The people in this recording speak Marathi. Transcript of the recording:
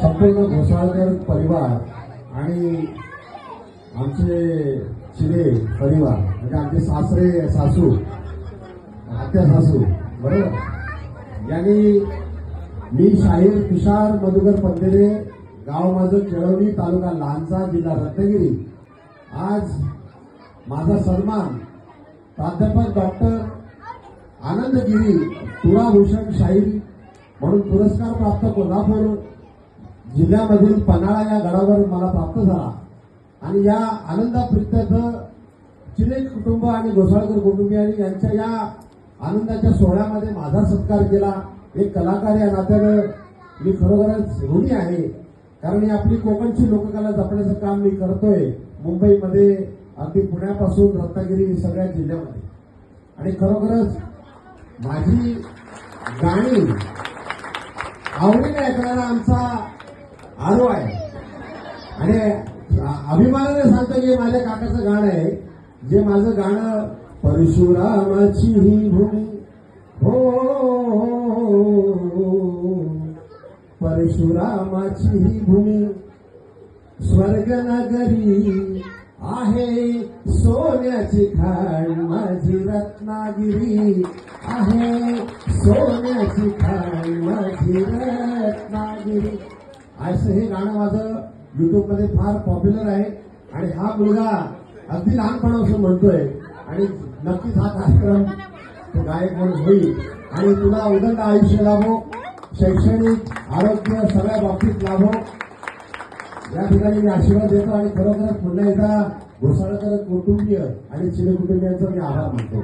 संपूर्ण घोसाळकर परिवार आणि आमचे चिरे परिवार म्हणजे आमचे सासरे सासू आत्या सासू बरोबर यांनी मी शाहीर तुषार मधुकर पंधेरे गाव माझं केळवणी तालुका लांजा जिल्हा रत्नागिरी आज माझा सन्मान प्राध्यापक डॉक्टर आनंदगिरी तुळाभूषण शाहीर म्हणून पुरस्कार प्राप्त कोल्हापूर जिल्ह्यामधील पन्हाळा या गडावर मला प्राप्त झाला आणि या आनंदाप्रित्यर्थ चिरे कुटुंब आणि घोसाळकर कुटुंबियांनी यांच्या या आनंदाच्या सोहळ्यामध्ये माझा सत्कार केला. एक कलाकार या नात्यानं मी खरोखरच ऋणी आहे कारण ही आपली कोकणची लोककला जपण्याचं काम मी करतोय मुंबईमध्ये अगदी पुण्यापासून रत्नागिरी सगळ्या जिल्ह्यामध्ये आणि खरोखरच माझी गाणी आवडीने ऐकणारा आमचा आरो आहे आणि अभिमानाने सांगतो की माझ्या काकाचं गाणं आहे जे माझं गाणं परशुरामाची ही भूमी हो परशुरामाची ही भूमी स्वर्गनगरी आहे सोन्याची खाण माझी रत्नागिरी आहे सोन्याची खाण माझी रत्नागिरी असं हे गाणं माझं युट्यूबमध्ये फार पॉप्युलर आहे आणि हा मुलगा अगदी लहानपणापासून म्हणतोय आणि नक्कीच हा कार्यक्रम तो गायक म्हणून होईल आणि तुला उदंड आयुष्य लाभो शैक्षणिक आरोग्य सगळ्या बाबतीत लाभो या ठिकाणी मी आशीर्वाद देतो आणि खरोखर पुन्हा एकदा घोसाळकर कुटुंबीय आणि चिरे कुटुंबियांचा मी आभार मानतो.